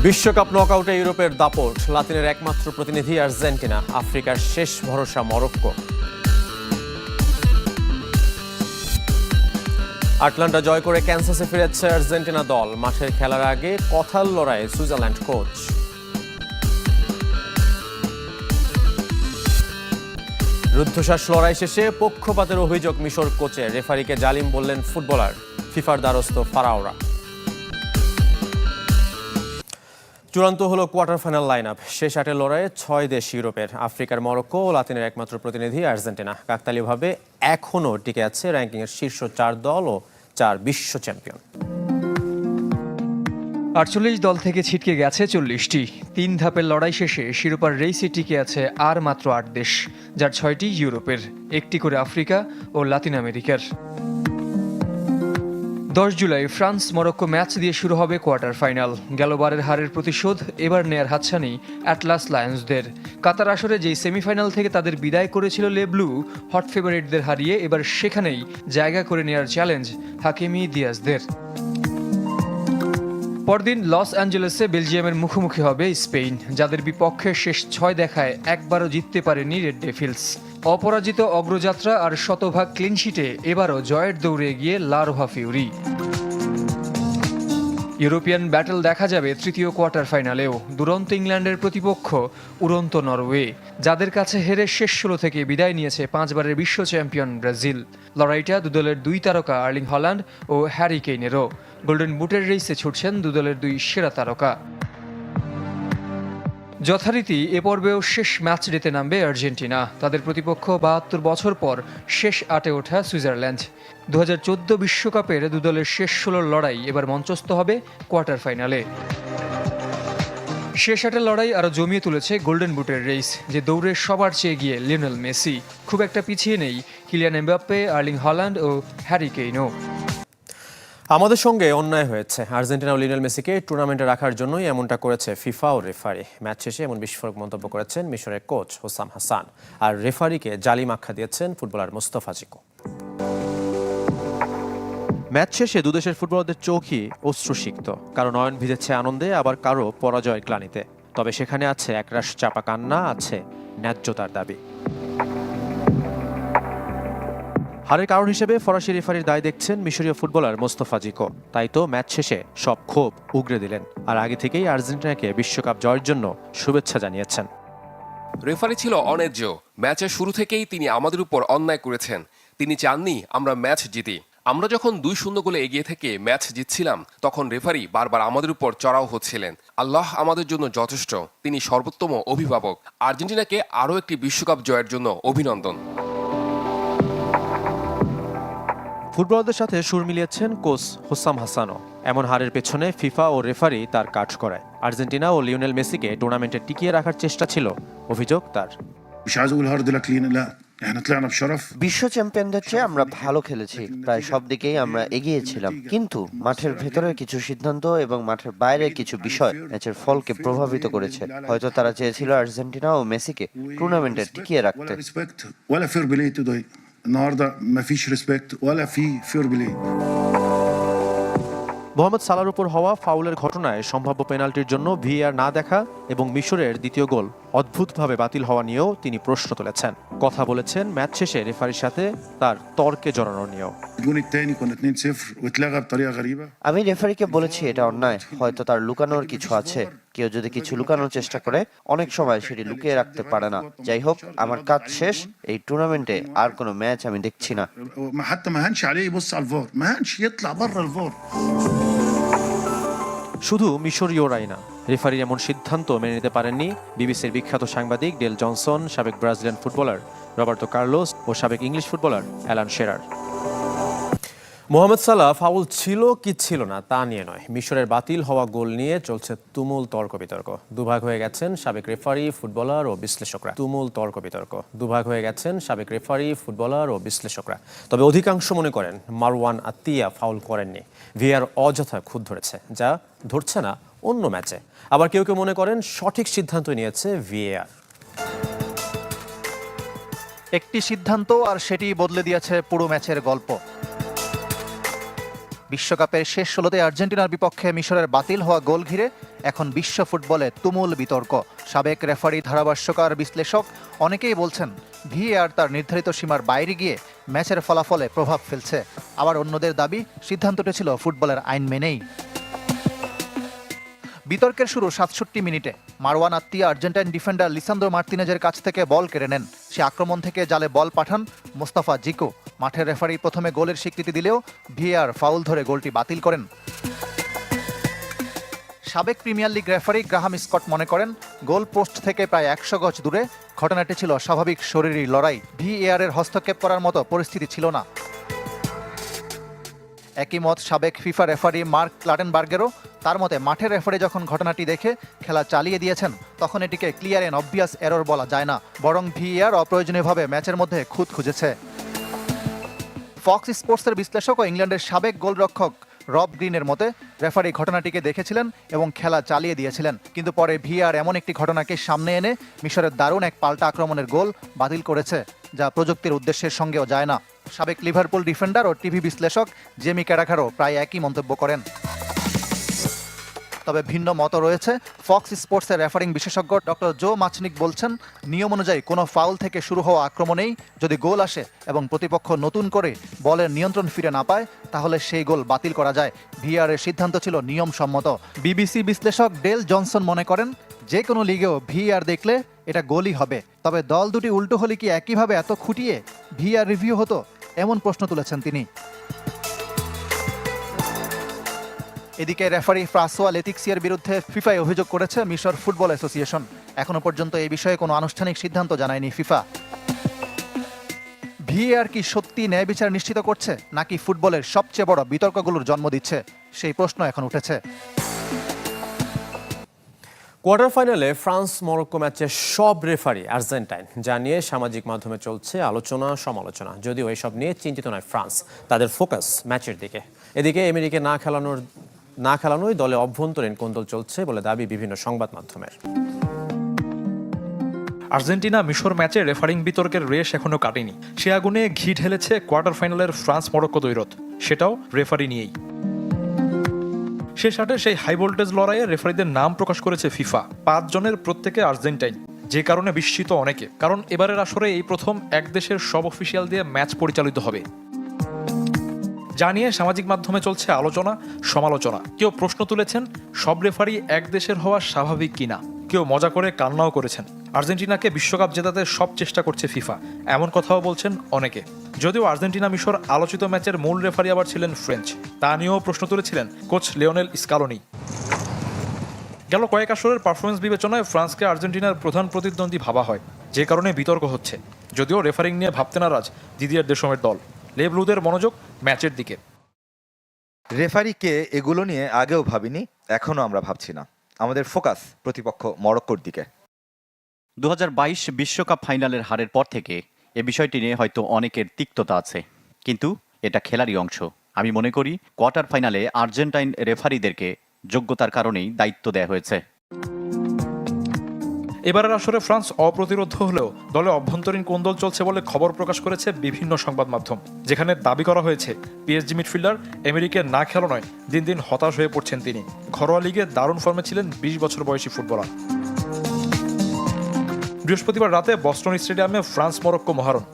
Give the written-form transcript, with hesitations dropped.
বিশ্বকাপ নকআউটে ইউরোপের দাপট, লাতিনের একমাত্র প্রতিনিধি আর্জেন্টিনা, আফ্রিকার শেষ ভরসা মরক্কো। আটলান্টা জয় করে ক্যানসাসে ফিরেছে আর্জেন্টিনা দল, মাঠের খেলার আগে কথার লড়াইয়ে সুইজারল্যান্ড কোচ। রুদ্ধশ্বাস লড়াই শেষে পক্ষপাতের অভিযোগ মিশর কোচের, রেফারিকে জালিম বললেন ফুটবলার, ফিফার দ্বারস্থ ফারাওরা। চূড়ান্ত হলো কোয়ার্টার ফাইনাল লাইন আপ। শেষ 8 লড়াইয়ে 6 দেশ ইউরোপের, আফ্রিকার মরক্কো ও লাতিনের একমাত্র প্রতিনিধি আর্জেন্টিনা। কাকতালীয়ভাবে এখনও টিকে আছে র্যাঙ্কিংয়ের শীর্ষ 4 দল ও 4 বিশ্ব চ্যাম্পিয়ন। 48 দল থেকে ছিটকে গেছে 40টি। 3 ধাপের লড়াই শেষে শিরোপার রেসে টিকে আছে আর মাত্র 8 দেশ, যার 6টি ইউরোপের, 1টি করে আফ্রিকা ও লাতিন আমেরিকার। 10 জুলাই ফ্রান্স মরক্কো ম্যাচ দিয়ে শুরু হবে কোয়ার্টার ফাইনাল। গেলবারের হারের প্রতিশোধ এবার নেয়ার হাতছানি অ্যাটলাস লায়ন্সদের। কাতার আসরে যেই সেমিফাইনাল থেকে তাদের বিদায় করেছিল লে ব্লু, হট ফেভারিটদের হারিয়ে এবার সেখানেই জায়গা করে নেয়ার চ্যালেঞ্জ হাকিমি দিয়াজদের। পরদিন লস অ্যাঞ্জেলেসে বেলজিয়ামের মুখোমুখি হবে স্পেন, যাদের বিপক্ষে শেষ 6 দেখায় একবারও জিততে পারেনি রেড ডেভিলস। অপরাজিত অগ্রযাত্রা আর শতভাগ ক্লিনশিটে এবারও জয়ের দৌড়ে এগিয়ে লা রোহা ফিউরি। ইউরোপিয়ান ব্যাটল দেখা যাবে তৃতীয় কোয়ার্টার ফাইনালেও। দুরন্ত ইংল্যান্ডের প্রতিপক্ষ উড়ন্ত নরওয়ে, যাদের কাছে হেরে শেষ 16 থেকে বিদায় নিয়েছে 5 বারের বিশ্ব চ্যাম্পিয়ন ব্রাজিল। লড়াইটা দুদলের 2 তারকা আর্লিং হল্যান্ড ও হ্যারি কেইনেরও। গোল্ডেন বুটের রেসে ছুটছেন দুদলের 2 সেরা তারকা। যথারীতি এ পর্বেও শেষ ম্যাচ ডেতে নামবে আর্জেন্টিনা। তাদের প্রতিপক্ষ 72 বছর পর শেষ 8-এ ওঠা সুইজারল্যান্ড। 2014 বিশ্বকাপের দুদলের শেষ 16 লড়াই এবার মঞ্চস্থ হবে কোয়ার্টার ফাইনালে। শেষ 8-এর লড়াই আরও জমিয়ে তুলেছে গোল্ডেন বুটের রেস, যে দৌড়ে সবার চেয়ে গিয়ে লিওনেল মেসি। খুব একটা পিছিয়ে নেই কিলিয়ান এমবাপ্পে, আর্লিং হল্যান্ড ও হ্যারি কেইনও। আমাদের সঙ্গে অন্যায় হয়েছে, আর্জেন্টিনা ও লিওনেল মেসিকে টুর্নামেন্টে রাখার জন্যই এমনটা করেছে ফিফা ও রেফারি। ম্যাচ শেষে এমন বিস্ফোরক মন্তব্য করেছেন মিশরের কোচ হোসাম হাসান, আর রেফারিকে জালিম আখ্যা দিয়েছেন ফুটবলার মোস্তফা জিকো। ম্যাচ শেষে দুদেশের ফুটবলারদের চোখই অশ্রুসিক্ত, কারো নয়ন ভিজেছে আনন্দে, আবার কারো পরাজয়ের গ্লানিতে। তবে সেখানে আছে একরাশ চাপা কান্না, আছে ন্যায্যতার দাবি। হারের কারণ হিসেবে ফরাসি রেফারির দায় দেখছেন মিশরীয় ফুটবলার মোস্তফা জিকো। তাই তো ম্যাচ শেষে সব ক্ষোভ উগরে দিলেন, আর আগে থেকেই আর্জেন্টিনাকে বিশ্বকাপ জয়ের জন্য শুভেচ্ছা জানিয়েছেন। রেফারি ছিল অন্যায্য। ম্যাচের শুরু থেকেই তিনি আমাদের উপর অন্যায় করেছেন। তিনি চাননি আমরা ম্যাচ জিতি। আমরা যখন 2-0 গোলে এগিয়ে থেকে ম্যাচ জিতছিলাম, তখন রেফারি বারবার আমাদের উপর চড়াও হচ্ছিলেন। আল্লাহ আমাদের জন্য যথেষ্ট, তিনি সর্বোত্তম অভিভাবক। আর্জেন্টিনাকে আরও একটি বিশ্বকাপ জয়ের জন্য অভিনন্দন। ফুটবলারদের সাথে সুর মিলিয়েছেন কোচ হোসাম হাসানও। এমন হারের পেছনে ফিফা ও রেফারি তার কাজ করায়। আর্জেন্টিনা ও লিওনেল মেসিকে টুর্নামেন্টে টিকিয়ে রাখার চেষ্টা ছিল অভিযোগ তার। বিশ্ব চ্যাম্পিয়নদের চেয়ে আমরা ভালো খেলেছি, প্রায় সব দিকেই আমরা এগিয়েছিলাম, কিন্তু মাঠের ভেতরের কিছু সিদ্ধান্ত এবং মাঠের বাইরের কিছু বিষয় ম্যাচের ফলকে প্রভাবিত করেছে। হয়তো তারা চেয়েছিল আর্জেন্টিনা ও মেসিকে টুর্নামেন্টে টিকিয়ে রাখতে। মোহাম্মদ সালার উপর হওয়া ফাউলের ঘটনায় সম্ভাব্য পেনাল্টির জন্য ভিএআর না দেখা এবং মিশরের দ্বিতীয় গোল অদ্ভুতভাবে বাতিল হওয়া নিয়েও তিনি প্রশ্ন তুলেছেন। কথা বলেছেন ম্যাচ শেষে রেফারির সাথে তার তর্কে জড়ানো নিয়েও। আমি রেফারিকে বলেছি এটা অন্যায়, হয়তো তার লুকানোর কিছু আছে। কেউ যদি কিছু লুকানোর চেষ্টা করে, অনেক সময় সেটি লুকিয়ে রাখতে পারে না। যাই হোক, আমার কাজ শেষ। এই টুর্নামেন্টে আর কোনো ম্যাচ আমি দেখছি না। শুধু মিশরীয়রাই না, রেফারির এমন সিদ্ধান্ত মেনে নিতে পারেননি বিবিসির বিখ্যাত সাংবাদিক ডেল জনসন, সাবেক ব্রাজিলিয়ান ফুটবলার রবার্তো কার্লোস ও সাবেক ইংলিশ ফুটবলার অ্যালান শেরার। মোহাম্মদ সালাহ ফাউল ছিল কি ছিল না তা নিয়ে নয়, মিশরের বাতিল হওয়া গোল নিয়ে চলছে তুমুল তর্ক বিতর্ক। দুভাগ হয়ে গেছেন সাবেক রেফারি, ফুটবলার ও বিশ্লেষকরা। তবে অধিকাংশ মনে করেন মারওয়ান আতিয়া ফাউল করেননি, ভিআর অযথা খুঁত ধরেছে, যা ধরছে না অন্য ম্যাচে। আবার কেউ কেউ মনে করেন সঠিক সিদ্ধান্ত নিয়েছে ভিএআর। একটি সিদ্ধান্ত আর সেটি বদলে দিয়েছে পুরো ম্যাচের গল্প। বিশ্বকাপের শেষ 16তে আর্জেন্টিনার বিপক্ষে মিশরের বাতিল হওয়া গোল ঘিরে এখন বিশ্ব ফুটবলে তুমুল বিতর্ক। সাবেক রেফারি, ধারাভাষ্যকার, বিশ্লেষক অনেকেই বলছেন ভিএআর তার নির্ধারিত সীমার বাইরে গিয়ে ম্যাচের ফলাফলে প্রভাব ফেলছে। আবার অন্যদের দাবি সিদ্ধান্তটি ছিল ফুটবলের আইন মেনেই। বিতর্কের শুরু 67 মিনিটে। মারওয়ান আত্তিয়া আর্জেন্টাইন ডিফেন্ডার লিসান্দ্রো মার্তিনেজের কাছ থেকে বল কেড়ে নেন। সে আক্রমণ থেকে জালে বল পাঠান মোস্তাফা জিকো। মাঠের রেফারি প্রথমে গোলের স্বীকৃতি দিলেও ভিএআর ফাউল ধরে গোলটি বাতিল করেন। সাবেক premier league referee Graham Scott মনে করেন গোল পোস্ট থেকে প্রায় 100 গজ দূরে ঘটনাটি ছিল স্বাভাবিক শরীরী লড়াই। ভিএআর এর হস্তক্ষেপ করার মতো পরিস্থিতি ছিল না। একই মত সাবেক ফিফা রেফারি মার্ক ক্লাটেনবার্গেরও। তার মতে মাঠের রেফারি যখন ঘটনাটি দেখে খেলা চালিয়ে দিয়েছেন তখন এটিকে ক্লিয়ার এন্ড অবভিয়াস এরর বলা যায় না, বরং ভিএআর অপ্রয়োজনীয়ভাবে ম্যাচের মধ্যে খুঁত খুঁজেছে। ফক্স স্পোর্টসের বিশ্লেষক ও ইংল্যান্ডের সাবেক গোলরক্ষক রব গ্রিনের মতে রেফারি ঘটনাটিকে দেখেছিলেন এবং খেলা চালিয়ে দিয়েছিলেন, কিন্তু পরে ভিএআর এমন একটি ঘটনাকে সামনে এনে মিশরের দারুণ এক পাল্টা আক্রমণের গোল বাতিল করেছে, যা প্রযুক্তির উদ্দেশ্যের সঙ্গেও যায় না। সাবেক লিভারপুল ডিফেন্ডার ও টিভি বিশ্লেষক জেমি ক্যারাঘারও প্রায় একই মন্তব্য করেন। তবে ভিন্ন মত রয়েছে। ফক্স স্পোর্টসের রেফারিং বিশেষজ্ঞ ডক্টর জো মাচনিক বলছেন নিয়ম অনুযায়ী কোনো ফাউল থেকে শুরু হওয়া আক্রমণেই যদি গোল আসে এবং প্রতিপক্ষ নতুন করে বলের নিয়ন্ত্রণ ফিরে না পায় তাহলে সেই গোল বাতিল করা যায়। ভিআর এর সিদ্ধান্ত ছিল নিয়মসম্মত। বিবিসি বিশ্লেষক ডেল জনসন মনে করেন যে কোনো লিগেও ভিআর দেখলে এটা গোলই হবে, তবে দল দুটি উল্টো হলে কি একইভাবে এত খুঁটিয়ে ভিআর রিভিউ হতো, এমন প্রশ্ন তুলেছেন তিনি। এদিকে রেফারি ফ্রাসোয়া লেতিক্সিয়ার বিরুদ্ধে ফিফায় অভিযোগ করেছে মিশর ফুটবল অ্যাসোসিয়েশন। এখনো পর্যন্ত এই বিষয়ে কোনো আনুষ্ঠানিক সিদ্ধান্ত জানায়নি ফিফা। ভিএআর কি সত্যি ন্যায় বিচার নিশ্চিত করছে নাকি ফুটবলের সবচেয়ে বড় বিতর্কগুলোর জন্ম দিচ্ছে, সেই প্রশ্ন এখন উঠেছে। কোয়ার্টার ফাইনালে ফ্রান্স মরক্কো ম্যাচের সব রেফারি আর্জেন্টাইন, যা নিয়ে সামাজিক মাধ্যমে চলছে আলোচনা সমালোচনা। যদিও এসব নিয়ে চিন্তিত নয় ফ্রান্স, তাদের ফোকাস ম্যাচের দিকে। এদিকে আমেরিকা না খেলানোই দলে অভ্যন্তরীণ কোন্দল চলছে বলে দাবি বিভিন্ন সংবাদ মাধ্যমের। আর্জেন্টিনা মিশর ম্যাচে রেফারিং বিতর্কের রেশ এখনো কাটেনি। সে আগুনে ঘি ঢেলেছে কোয়ার্টার ফাইনালের ফ্রান্স মরক্কো দ্বৈরথ, সেটাও রেফারি নিয়েই। শেষ আটে সেই হাই ভোল্টেজ লড়াইয়ে রেফারিদের নাম প্রকাশ করেছে ফিফা। 5 জনের প্রত্যেকে আর্জেন্টাইন, যে কারণে বিস্মিত অনেকে। কারণ এবারের আসরে এই প্রথম এক দেশের সব অফিসিয়াল দিয়ে ম্যাচ পরিচালিত হবে। যা নিয়ে সামাজিক মাধ্যমে চলছে আলোচনা সমালোচনা। কেউ প্রশ্ন তুলেছেন সব রেফারি এক দেশের হওয়া স্বাভাবিক কিনা, কেউ মজা করে কান্নাও করেছেন। আর্জেন্টিনাকে বিশ্বকাপ জেতাতে সব চেষ্টা করছে ফিফা, এমন কথাও বলছেন অনেকে। যদিও আর্জেন্টিনা মিশর আলোচিত ম্যাচের মূল রেফারি আবার ছিলেন ফ্রেঞ্চ, তা নিয়েও প্রশ্ন তুলেছিলেন কোচ লিওনেল স্কালোনি। গেল কয়েক আসরের পারফরমেন্স বিবেচনায় ফ্রান্সকে আর্জেন্টিনার প্রধান প্রতিদ্বন্দ্বী ভাবা হয়, যে কারণে বিতর্ক হচ্ছে। যদিও রেফারিং নিয়ে ভাবতে নারাজ দিদিয়ের দেশমের দল। লে ব্লুদের মনোযোগ ম্যাচের দিকে। রেফারিকে এগুলো নিয়ে আগেও ভাবিনি, এখনো আমরা ভাবছি না। আমাদের ফোকাস প্রতিপক্ষ মরক্কোর দিকে। 2022 বিশ্বকাপ ফাইনালের হারের পর থেকে এ বিষয়টি নিয়ে হয়তো অনেকের তিক্ততা আছে, কিন্তু এটা খেলারই অংশ। আমি মনে করি কোয়ার্টার ফাইনালে আর্জেন্টাইন রেফারিদেরকে যোগ্যতার কারণেই দায়িত্ব দেওয়া হয়েছে। এবারের আসরে ফ্রান্স অপ্রতিরোধ হলেও দলে অভ্যন্তরীণ কোন্দল চলছে বলে খবর প্রকাশ করেছে বিভিন্ন সংবাদ মাধ্যম, যেখানে দাবি করা হয়েছে পিএসজি মিডফিল্ডার এমেরিকে না খেলানোয় দিন দিন হতাশ হয়ে পড়ছেন তিনি। ঘরোয়া লিগে দারুণ ফর্মে ছিলেন 20 বছর বয়সী ফুটবলার। বৃহস্পতিবার রাতে বস্টন স্টেডিয়ামে ফ্রান্স মরক্কো মহারণ।